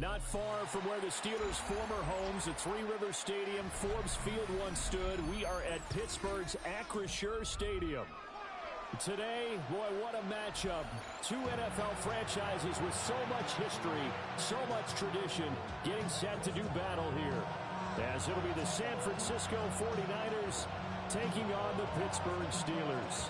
Not far from where the Steelers' former homes at Three Rivers Stadium, Forbes Field once stood, we are at Pittsburgh's Acrisure Stadium. Today, boy, what a matchup. Two NFL franchises with so much history, so much tradition, getting set to do battle here. As it'll be the San Francisco 49ers taking on the Pittsburgh Steelers.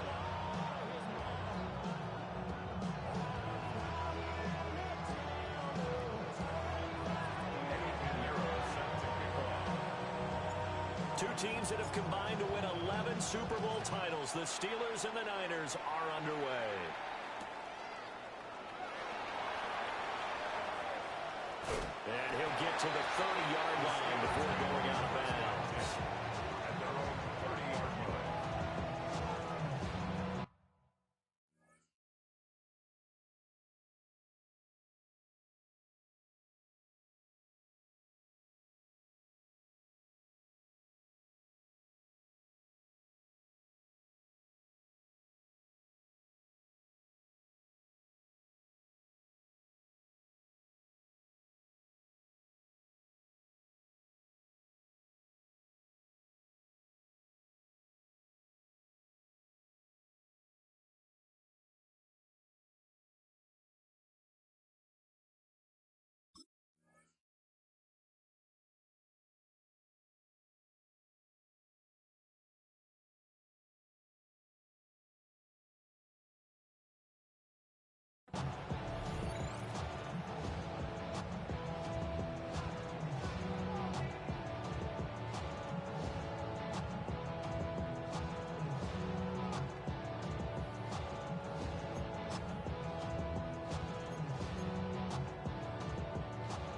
Two teams that have combined to win 11 Super Bowl titles. The Steelers and the Niners are underway. And he'll get to the 30-yard line before going out of bounds. At their own 30-yard line.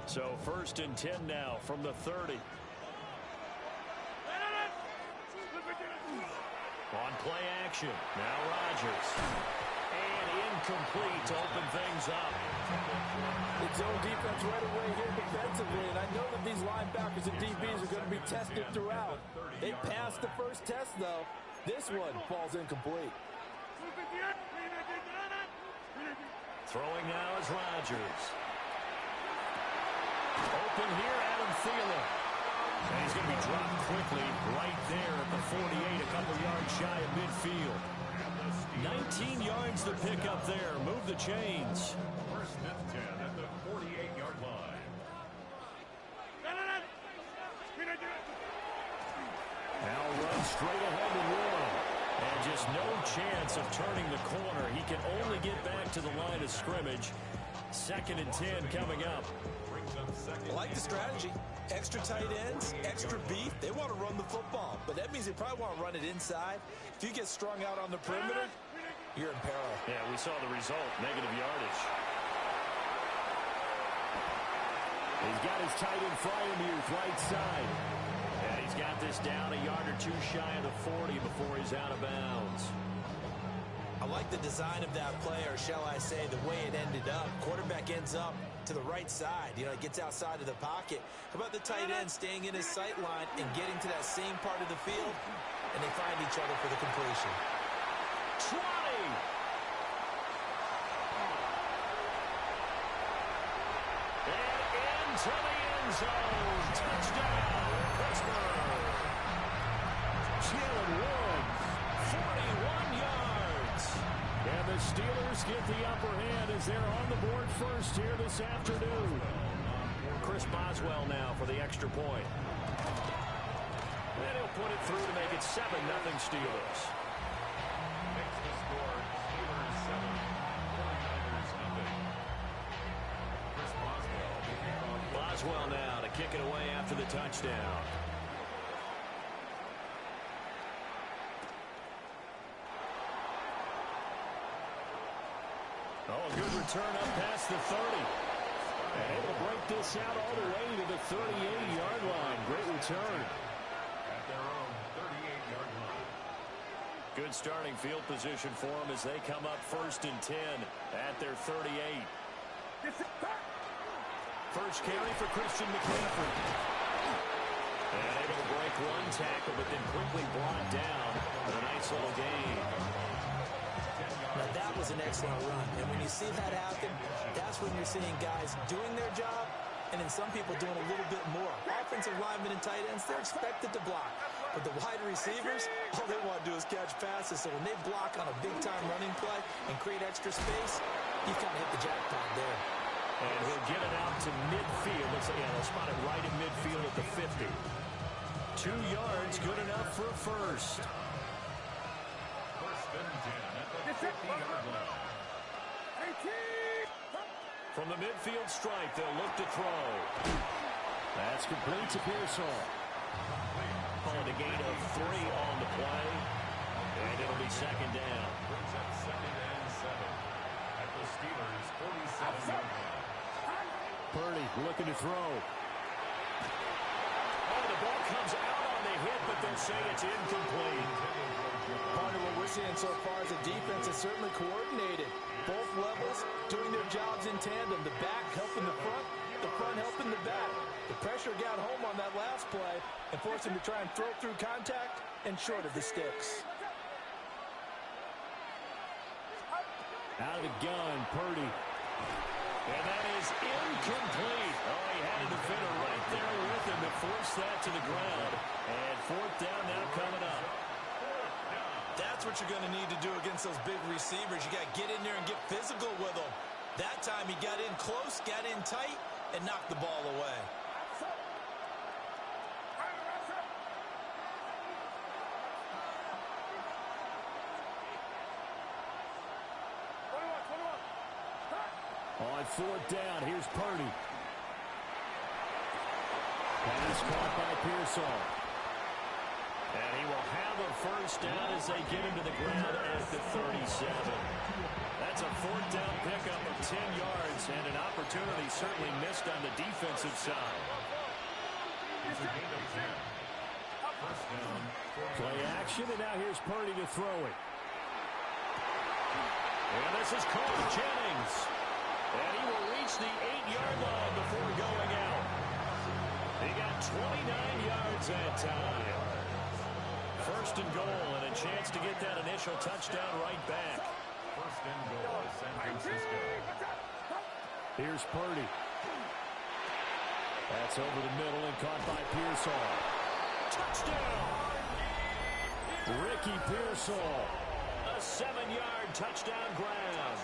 So 1st and 10 now from the 30. On play action. Now Rodgers. And incomplete to open things up. It's zone defense right away here defensively. And I know that these linebackers and DBs are going to be tested throughout. They passed the first test, though. This one falls incomplete. Throwing now is Rodgers. Open here, Adam Thielen. And he's going to be dropped quickly right there at the 48, a couple yards shy of midfield. 19 yards to pick up there. Move the chains. 1st and 10 at the 48-yard line. Now run straight ahead to Warren. And just no chance of turning the corner. He can only get back to the line of scrimmage. 2nd and 10 coming up. I like the strategy. Extra tight ends, extra beef. They want to run the football, but that means they probably want to run it inside. If you get strung out on the perimeter, you're in peril. Yeah, we saw the result, negative yardage. He's got his tight end Freiermuth right side. And he's got this down a yard or two shy of the 40 before he's out of bounds. I like the design of that play, or shall I say the way it ended up. Quarterback ends up to the right side. You know, it gets outside of the pocket. How about the tight end staying in his sight line and getting to that same part of the field? And they find each other for the completion. 20! And into the end zone. Touchdown, Pittsburgh. Jalen Woods, 41 yards. And the Steelers get the upper hand as they're on the board first here this afternoon. Chris Boswell now for the extra point. And he'll put it through to make it 7-0 Steelers. Makes the score Steelers 7, 49ers nothing. Chris Boswell. Boswell now to kick it away after the touchdown. Oh, a good return up past the 30. And able to break this out all the way to the 38-yard line. Great return. At their own 38-yard line. Good starting field position for them as they come up 1st and 10 at their 38. First carry for Christian McCaffrey. And able to break one tackle, but then quickly brought down with a nice little gain. Now that was an excellent run. And when you see that happen, that's when you're seeing guys doing their job and then some people doing a little bit more. Offensive linemen and tight ends, they're expected to block. But the wide receivers, all they want to do is catch passes. So when they block on a big-time running play and create extra space, you kind of hit the jackpot there. And he'll get it out to midfield. They'll spot it right in midfield at the 50. 2 yards, good enough for a first. First and 10 at the 50-yard line. From the midfield stripe, they'll look to throw. That's complete to Pearsall. Calling a gain of 3 on the play. And it'll be second down. Brings up second and 7 at the Steelers' 47-yard line. Purdy looking to throw. Oh, the ball comes out on the hit, but they'll say it's incomplete. Part of what we're seeing so far is the defense is certainly coordinated. Both levels doing their jobs in tandem. The back helping the front helping the back. The pressure got home on that last play and forced him to try and throw through contact and short of the sticks. Out of the gun, Purdy. And that is incomplete. Oh, he had a defender right there with him to force that to the ground. And fourth down now coming up. That's what you're going to need to do against those big receivers. You got to get in there and get physical with them. That time he got in close, got in tight, and knocked the ball away. On fourth down, here's Purdy. Pass caught by Pearsall. And he will have a first down as they get him to the ground at the 37. That's a fourth down pickup of 10 yards and an opportunity certainly missed on the defensive side. It's a gain of 10. First down. Play action, and now here's Purdy to throw it. And this is called Jennings. And he will reach the 8-yard line before going out. He got 29 yards that time. First and goal, and a chance to get that initial touchdown right back. First and goal, San Francisco. Here's Purdy. That's over the middle and caught by Pearsall. Touchdown! Ricky Pearsall. A 7-yard touchdown grab.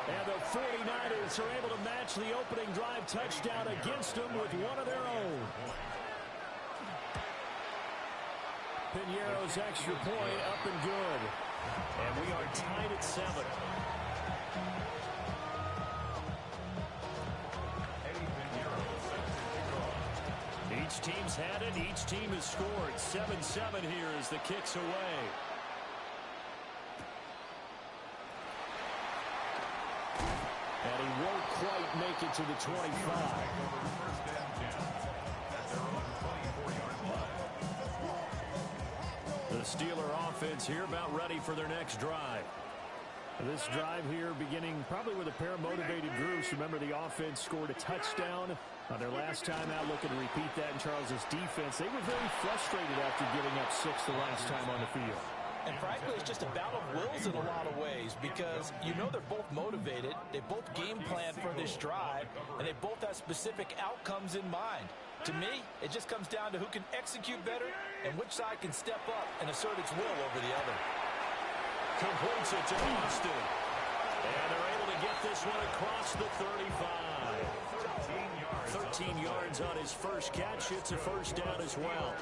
And the 49ers are able to match the opening drive touchdown against them with one of their own. Piñeiro's extra point up and good. And we are tied at 7. Eddie Piñeiro set to kick off. Each team's had it. Each team has scored. 7-7 here as the kick's away. And he won't quite make it to the 25. First and 10 at their own 24-yard line. The Steeler offense here about ready for their next drive. This drive here beginning probably with a pair of motivated groups. Remember, the offense scored a touchdown on their last time out, looking to repeat that in Charles's defense. They were very frustrated after giving up 6 the last time on the field. And frankly, it's just a battle of wills in a lot of ways because you know they're both motivated, they both game plan for this drive, and they both have specific outcomes in mind. To me, it just comes down to who can execute better and which side can step up and assert its will over the other. Completes it to Austin. And they're able to get this one across the 35. 13 yards on his first catch. It's a first down as well.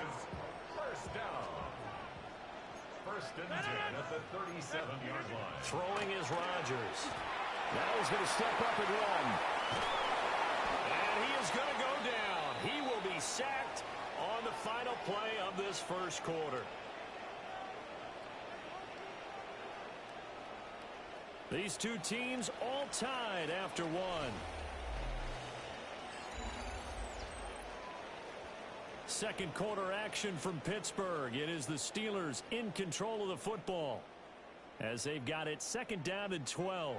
First down. First and 10 at the 37-yard line. Throwing is Rodgers. Now he's going to step up and run. And he is going to go down. He will be sacked on the final play of this first quarter. These two teams all tied after one. Second quarter action from Pittsburgh. It is the Steelers in control of the football as they've got it second down and 12.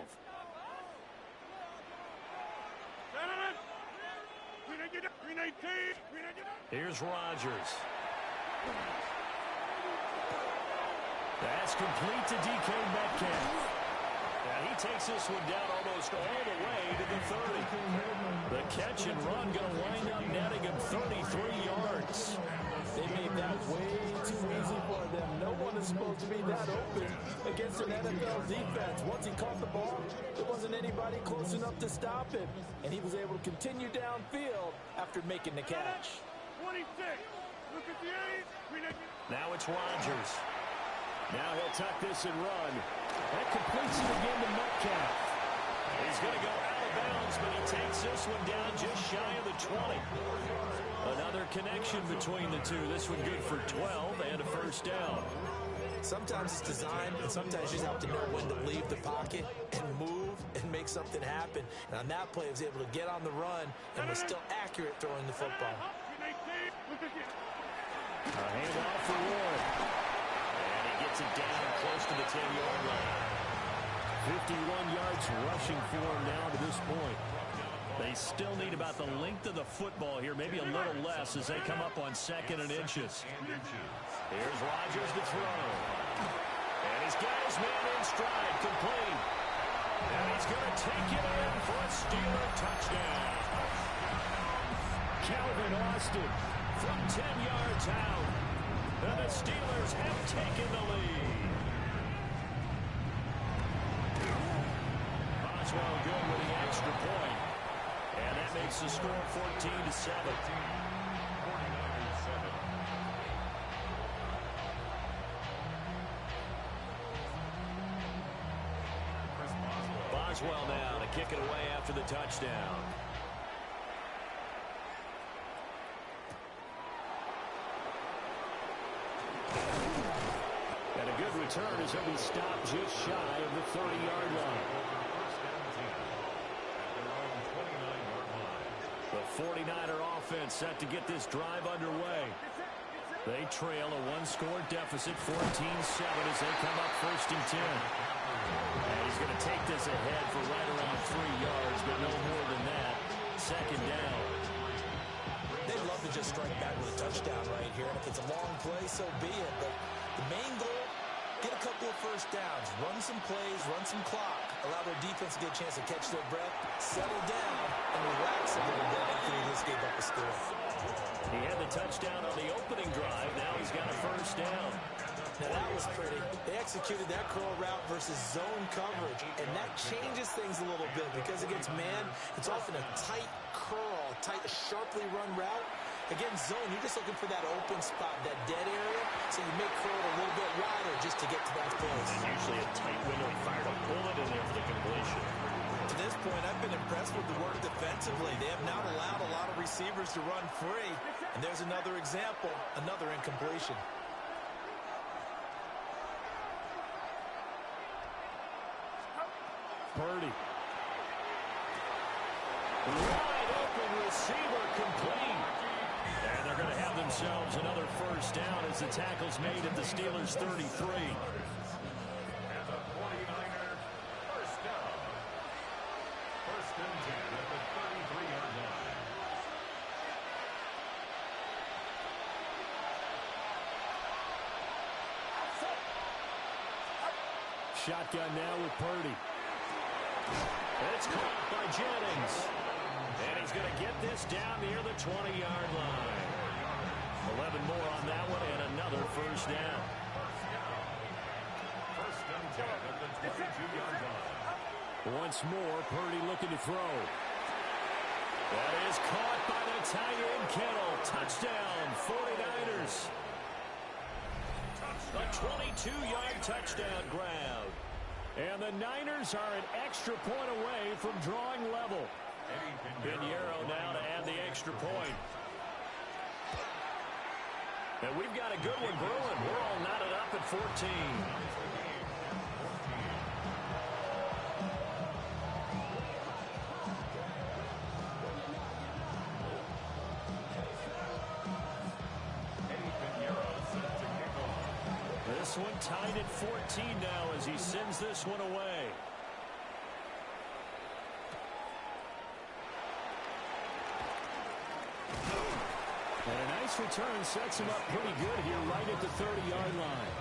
Here's Rodgers. That's complete to DK Metcalf. And he takes this one down almost all the way to the 30. The catch and run going to wind up netting him 33 yards. They made that way too easy for them. No one is supposed to be that open against an NFL defense. Once he caught the ball, there wasn't anybody close enough to stop him. And he was able to continue downfield after making the catch. 26. Look at the 8. Now it's Rodgers. Now he'll tuck this and run. That completes it again to Metcalf. He's going to go out of bounds, but he takes this one down just shy of the 20. Another connection between the two. This one good for 12 and a first down. Sometimes it's designed, and sometimes you just have to know when to leave the pocket and move and make something happen. And on that play, he was able to get on the run and was still accurate throwing the football. A handoff for Ward. And he gets it down close to the 10-yard line. 51 yards rushing for him now to this point. They still need about the length of the football here, maybe a little less as they come up on 2nd and inches. Here's Rodgers to throw. And he's got his man in stride, complete. And he's going to take it in for a Steeler touchdown. Calvin Austin from 10 yards out. And the Steelers have taken the lead. Boswell good with the extra point. And that makes the score 14-7. Boswell now to kick it away after the touchdown. And a good return as he'll be stopped just shy of the 30-yard line. The 49er offense set to get this drive underway. They trail a one-score deficit, 14-7, as they come up 1st and 10. And he's going to take this ahead for right around 3 yards, but no more than that. 2nd down. They'd love to just strike back with a touchdown right here. And if it's a long play, so be it. But the main goal, get a couple of first downs, run some plays, run some clock, allow their defense to get a chance to catch their breath, settle down, and relax a little bit after they just gave up a score. He had the touchdown on the opening drive. Now he's got a first down. Now that was pretty. They executed that curl route versus zone coverage, and that changes things a little bit because against man, it's often a tight curl, tight, sharply run route. Against zone, you're just looking for that open spot, that dead area, so you make curl a little bit wider just to get to that place. And usually a tight window. He fired a bullet in there for the completion. To this point, I've been impressed with the work defensively. They have not allowed a lot of receivers to run free. And there's another example, another incompletion. Purdy. Wide open receiver, complete. And they're going to have themselves another first down as the tackle's made at the Steelers' 33. And the 49ers first down. 1st and 10 at the 33-yard line. Shotgun now with Purdy. It's caught by Jennings. And he's going to get this down near the 20-yard line. 11 more on that one and another first down. 1st and 10 at the 22-yard line. Once more, Purdy looking to throw. That is caught by the tight end, Kittle. Touchdown, 49ers. A 22-yard touchdown grab. And the Niners are an extra point away from drawing level. Pinheiro now to add the extra point. And we've got a good one brewing. We're all knotted up at 14. This one tied at 14 now as he sends this one away. And a nice return sets him up pretty good here right at the 30-yard line.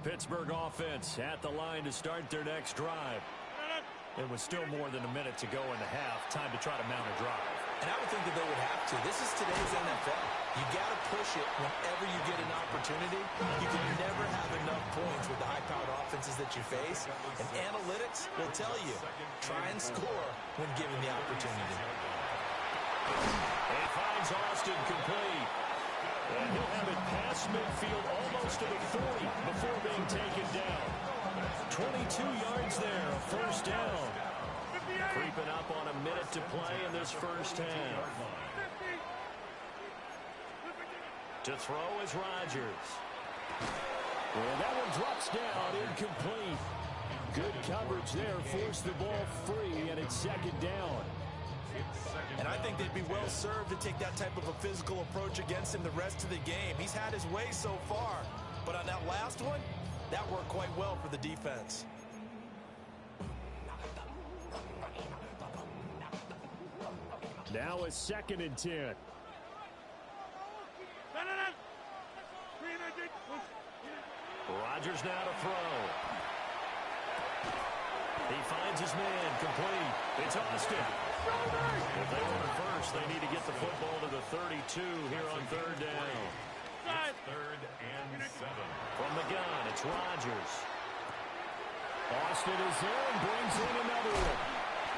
The Pittsburgh offense at the line to start their next drive. It was still more than a minute to go in the half. Time to try to mount a drive. And I would think that they would have to. This is today's NFL. You got to push it whenever you get an opportunity. You can never have enough points with the high-powered offenses that you face. And analytics will tell you, try and score when given the opportunity. He finds Austin complete. And he'll have it past midfield almost to the 40 before being taken down. 22 yards there, a first down. Creeping up on a minute to play in this first half. To throw is Rodgers. And that one drops down, incomplete. Good coverage there, forced the ball free, and it's second down. And I think they'd be well served to take that type of a physical approach against him the rest of the game. He's had his way so far, but on that last one, that worked quite well for the defense. Now a 2nd and 10. Rodgers now to throw. He finds his man, complete. It's Austin. If they want it first, they need to get the football to the 32 here on third down. It's 3rd and 7. From the gun, it's Rodgers. Austin is there and brings in another one.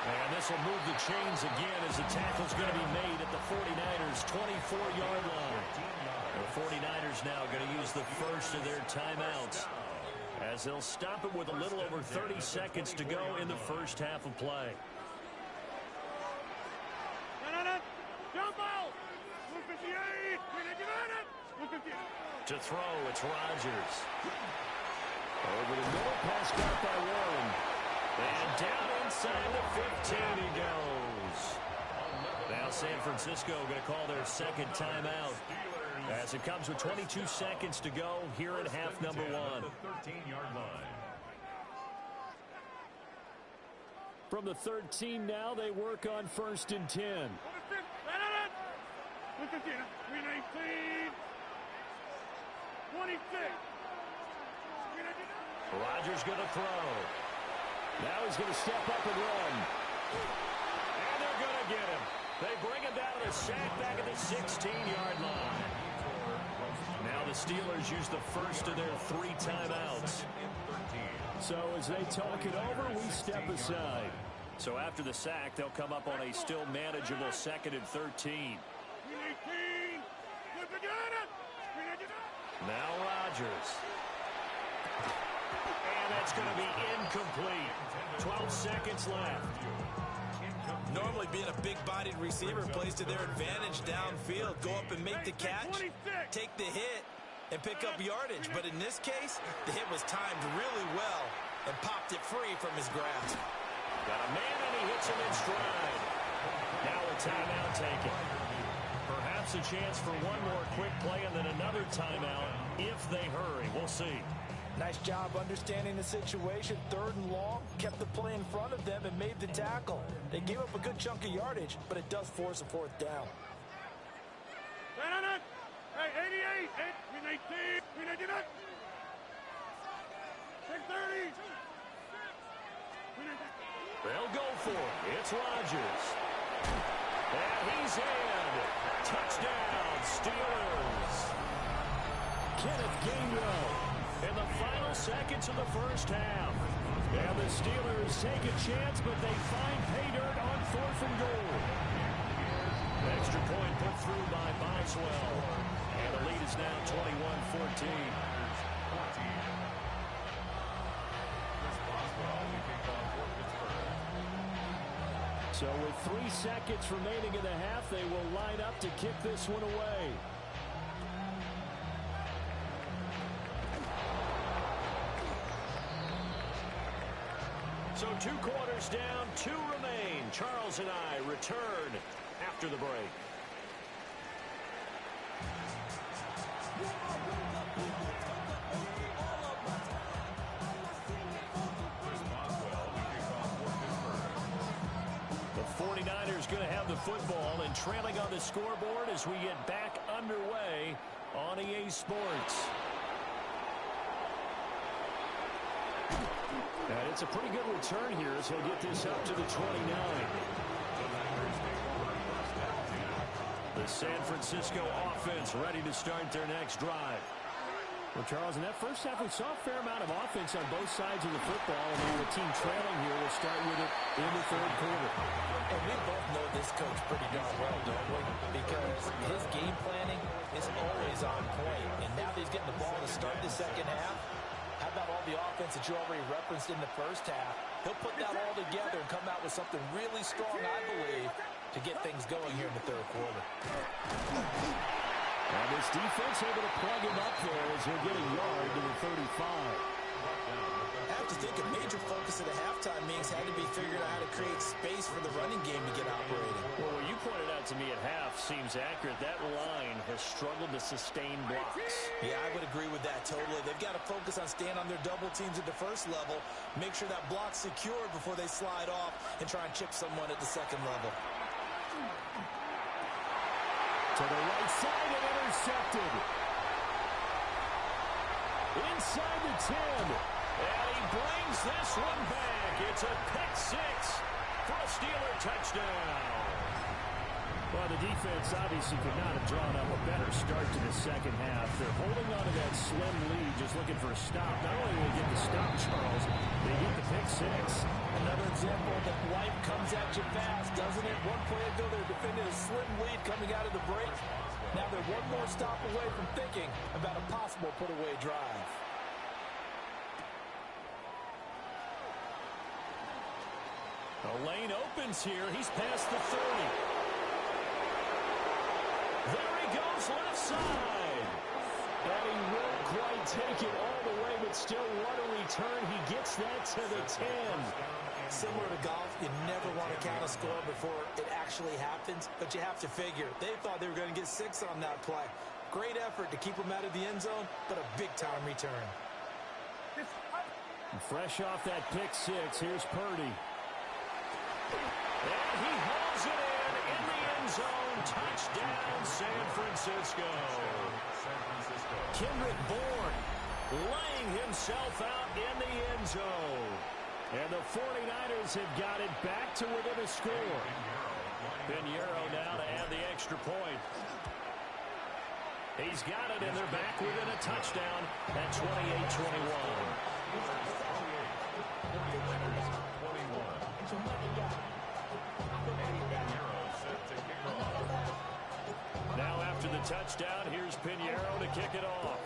And this will move the chains again as the tackle's going to be made at the 49ers' 24-yard line. The 49ers now going to use the first of their timeouts as they'll stop it with a little over 30 seconds to go in the first half of play. To throw, it's Rodgers. Over the middle, pass caught by Warren. And down inside the 15 he goes. Now San Francisco going to call their second timeout as it comes with 22 seconds to go here at half number 1. The 13-yard line. From the 13 now, they work on 1st and 10. Rodgers going to throw. Now he's going to step up and run. And they're going to get him. They bring him down to the sack back at the 16-yard line. Now the Steelers use the first of their 3 timeouts. So as they talk it over, we step aside. So after the sack, they'll come up on a still manageable 2nd and 13. Now Rodgers. And that's going to be incomplete. 12 seconds left. Normally being a big-bodied receiver plays to their advantage downfield. Go up and make the catch, take the hit, and pick up yardage. But in this case, the hit was timed really well and popped it free from his grasp. Got a man and he hits him in stride. Now a timeout taken. Perhaps a chance for one more quick play and then another timeout if they hurry. We'll see. Nice job understanding the situation. 3rd and long, kept the play in front of them and made the tackle. They gave up a good chunk of yardage, but it does force a 4th down. Hey, 88, 19, 630. They'll go for it. It's Rodgers. And he's in. Touchdown, Steelers. Kenneth Gainwell in the final seconds of the first half. And the Steelers take a chance, but they find pay dirt on 4th and goal. Extra point put through by Boswell. And the lead is now 21-14. So with 3 seconds remaining in the half, they will line up to kick this one away. So 2 quarters down, 2 remain. Charles and I return after the break. The 49ers going to have the football and trailing on the scoreboard as we get back underway on EA Sports. And it's a pretty good return here as he'll get this up to the 29. The San Francisco offense ready to start their next drive. Well, Charles, in that first half, we saw a fair amount of offense on both sides of the football, and now the team trailing here will start with it in the third quarter. And we both know this coach pretty darn well, don't we? Because his game planning is always on point. And now that he's getting the ball to start the second half, how about all the offense that you already referenced in the first half? He'll put that all together and come out with something really strong, I believe, to get things going here in the third quarter. And this defense able to plug him up there as he'll get a yard to the 35. I have to think a major focus at the halftime meetings had to be figuring out how to create space for the running game to get operating. Well, what you pointed out to me at half seems accurate. That line has struggled to sustain blocks. Yeah, I would agree with that totally. They've got to focus on staying on their double teams at the first level, make sure that block's secured before they slide off and try and chip someone at the second level. To the right side and intercepted. Inside the 10. And he brings this one back. It's a pick six for a Steeler touchdown. Well, the defense obviously could not have drawn up a better start to the second half. They're holding on to that slim lead, just looking for a stop. Not only will they get the stop, Charles, they get the pick six. Another example that life comes at you fast, doesn't it? One play ago, they're defending a slim lead coming out of the break. Now they're one more stop away from thinking about a possible put-away drive. The lane opens here. He's past the 30. There he goes, left side. And he won't quite take it all the way, but still what a return. He gets that to the 10. Similar to golf, you never want to count a score before it actually happens, but you have to figure. They thought they were going to get 6 on that play. Great effort to keep them out of the end zone, but a big-time return. Fresh off that pick six, here's Purdy. And he hauls it in the end zone. Touchdown, San Francisco. Kendrick Bourne laying himself out in the end zone. And the 49ers have got it back to within a score. Pinheiro now to add the extra point. He's got it, and they're back within a touchdown at 28-21. Now after the touchdown, here's Pinheiro to kick it off.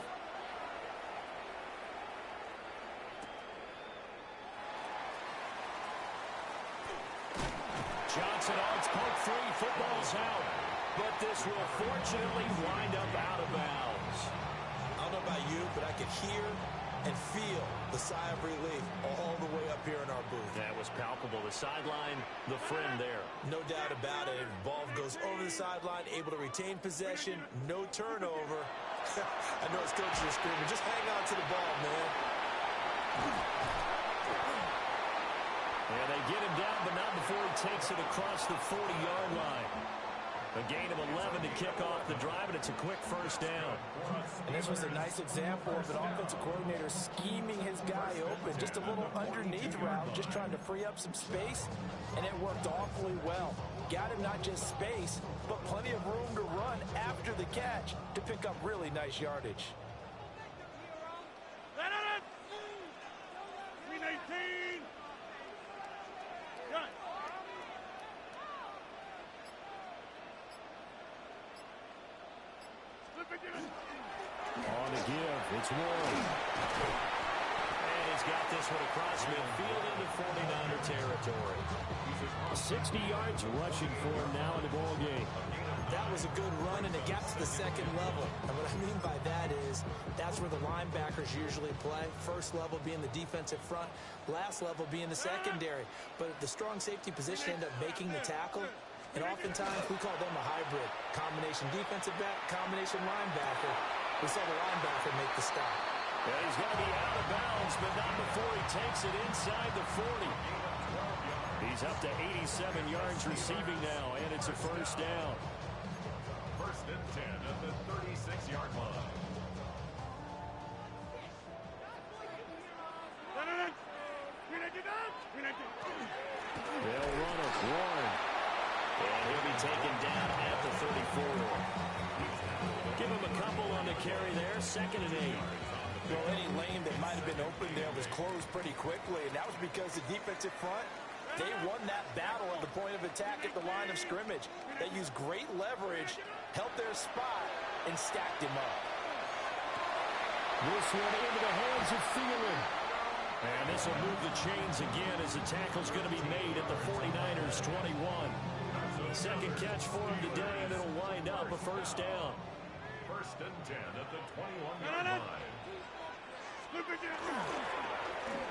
Johnson on its poke free. Football's out. But this will fortunately wind up out of bounds. I don't know about you, but I could hear and feel the sigh of relief all the way up here in our booth. That was palpable. The sideline, the friend there. No doubt about it. Ball goes over the sideline, able to retain possession, no turnover. I know his coaches are screaming, just hang on to the ball, man. And they get him down, but not before he takes it across the 40-yard line. A gain of 11 to kick off the drive, and it's a quick first down. And this was a nice example of an offensive coordinator scheming his guy open. Just a little underneath route, just trying to free up some space, and it worked awfully well. Got him not just space, but plenty of room to run after the catch to pick up really nice yardage. 319. Gun. On the give, it's Warren. And he's got this one across midfield into 49er territory. 60 yards rushing for him now in the ball game. That was a good run, and it got to the second level. And what I mean by that is that's where the linebackers usually play. First level being the defensive front, last level being the secondary. But the strong safety position ended up making the tackle. And oftentimes we call them a hybrid. Combination defensive back, combination linebacker. We saw the linebacker make the stop. And he's going to be out of bounds, but not before he takes it inside the 40. He's up to 87 yards receiving now, and it's a first down. First and 10 at the 36-yard line. 2nd and 8. Well, any lane that might have been open there was closed pretty quickly, and that was because the defensive front, they won that battle at the point of attack at the line of scrimmage. They used great leverage, held their spot, and stacked him up. This one into the hands of Thielen. And this will move the chains again as the tackle's going to be made at the 49ers 21. Second catch for him today, and it'll wind up a first down. 1st and 10 at the 21-yard line.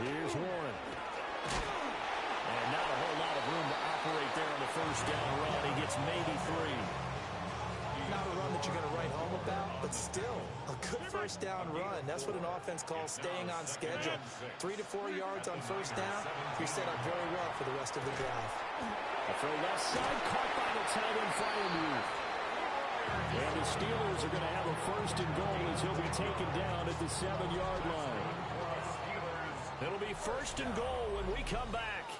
Here's Warren. And not a whole lot of room to operate there on the first down run. He gets maybe 3. Not a run that you're going to write home about, but still a good first down run. That's what an offense calls staying on schedule. 3 to 4 yards on first down. You're set up very well for the rest of the drive. A throw left side, caught by the tight end Freiermuth. And the Steelers are going to have a 1st and goal as he'll be taken down at the 7-yard line. It'll be 1st and goal when we come back.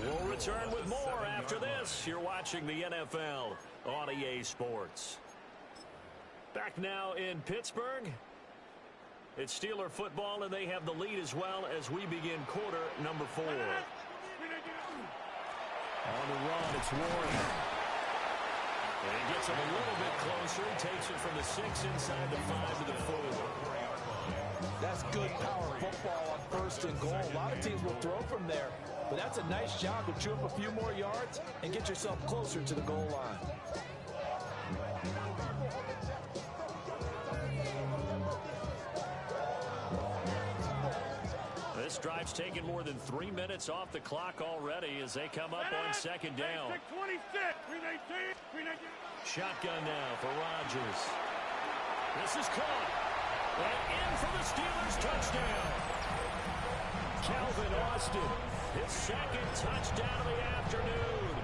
We'll return with more after this. You're watching the NFL on EA Sports. Back now in Pittsburgh. It's Steeler football, and they have the lead as well as we begin quarter number 4. On the run, it's Warren. And he gets him a little bit closer. He takes it from the 6 inside the 5 to the 4. That's good power football on 1st and goal. A lot of teams will throw from there, but that's a nice job to chew up a few more yards and get yourself closer to the goal line. This drive's taken more than 3 minutes off the clock already as they come up on 2nd down. Shotgun now for Rodgers. This is caught. And in for the Steelers touchdown. Calvin Austin, his 2nd touchdown of the afternoon.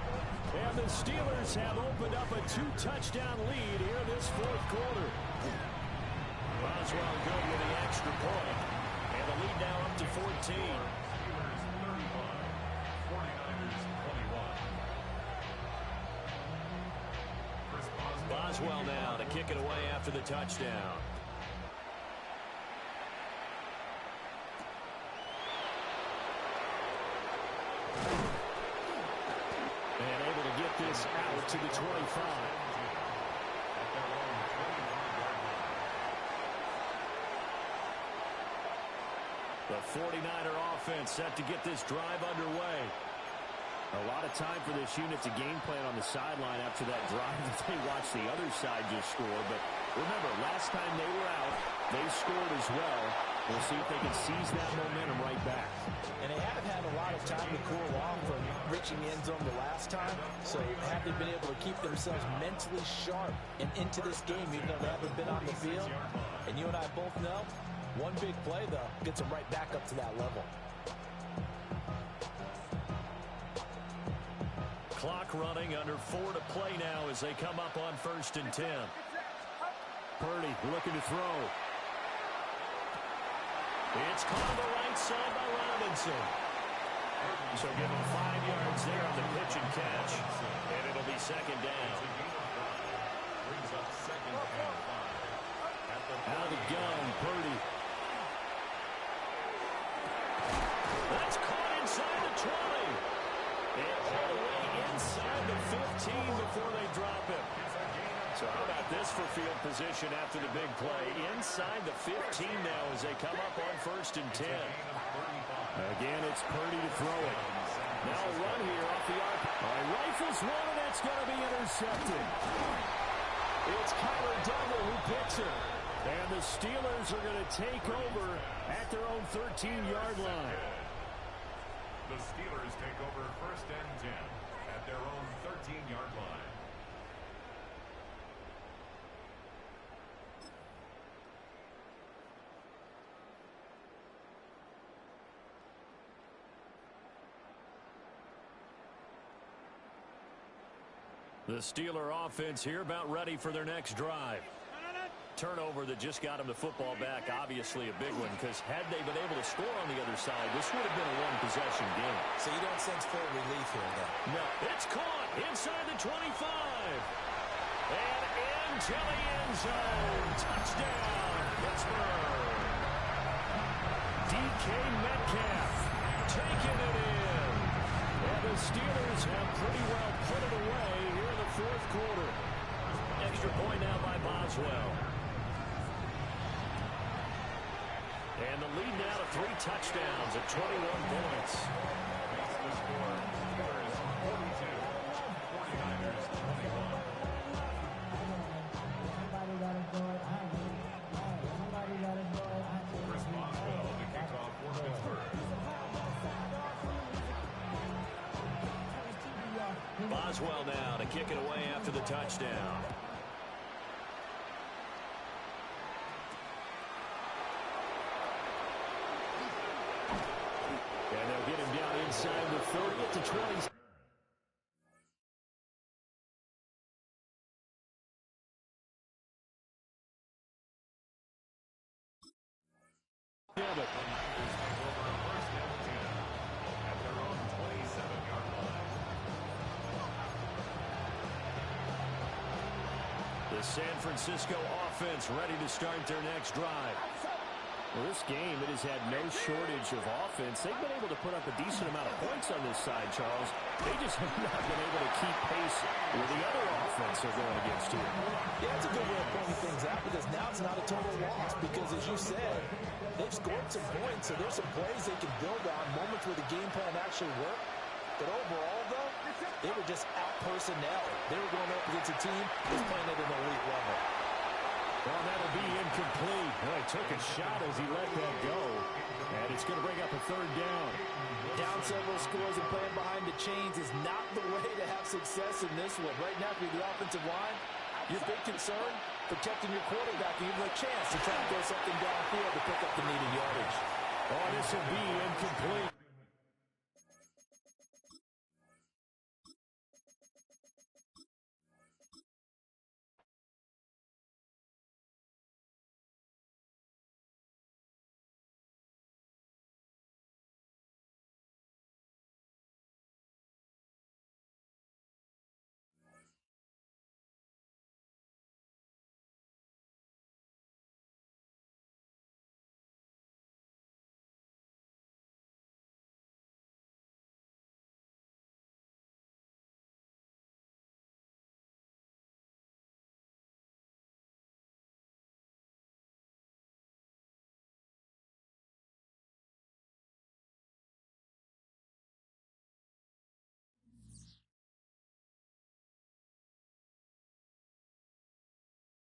And the Steelers have opened up a 2-touchdown lead here this 4th quarter. Boswell good with the extra point. And the lead now up to 14. Boswell now to kick it away after the touchdown. And able to get this out to the 25. The 49er offense set to get this drive underway. A lot of time for this unit to game plan on the sideline after that drive that they watched the other side just score. But remember, last time they were out, they scored as well. We'll see if they can seize that momentum right back. And they haven't had a lot of time to cool off from reaching the end zone the last time. So have they been able to keep themselves mentally sharp and into this game, even though they haven't been on the field? And you and I both know, one big play, though, gets them right back up to that level. Clock running, under 4 to play now as they come up on 1st and 10. Purdy looking to throw. It's caught on the right side by Robinson. So give him 5 yards there on the pitch and catch. And it'll be 2nd down. Out of the gun, Purdy. That's caught inside the 20. And all the way inside the 15 before they drop him. So how about this for field position after the big play? Inside the 15 now as they come up on 1st and 10. Again, it's Purdy to throw it. Now a run here off the arc. Rifles one, and that's going to be intercepted. It's Kyler Duggar who picks it. And the Steelers are going to take over at their own 13-yard line. The Steelers take over 1st and 10 at their own 13-yard line. The Steeler offense here about ready for their next drive. Turnover that just got him the football back, obviously a big one, because had they been able to score on the other side, this would have been a one-possession game. So you don't sense full relief here, then? No, it's caught inside the 25. And into the end zone. Touchdown, Pittsburgh. DK Metcalf taking it in. And the Steelers have pretty well put it away here in the fourth quarter. Extra point now by Boswell. And the lead now to 3 touchdowns at 21 points. That's the score. Steelers 42, 49ers 21. Chris Boswell to kick off for Pittsburgh. Boswell now to kick it away after the touchdown. And they'll get him down inside the 30 to 20. Yeah, but At their own 27-yard line. the San Francisco offense ready to start their next drive. Well, this game, it has had no shortage of offense. They've been able to put up a decent amount of points on this side, Charles. They just have not been able to keep pace with the other offense they're going against here. Yeah, it's a good way of pointing things out because now it's not a total loss because, as you said, they've scored some points, so there's some plays they can build on, moments where the game plan actually worked. But overall, though, they were just out-personnel. They were going up against a team that's playing at an elite level. Well, that'll be incomplete. Well, he took a shot as he let that go. And it's going to bring up a 3rd down. Down several scores and playing behind the chains is not the way to have success in this one. Right now, if you're the offensive line, your big concern, protecting your quarterback and giving him a chance to try and throw something downfield to pick up the needed yardage. Oh, this will be incomplete.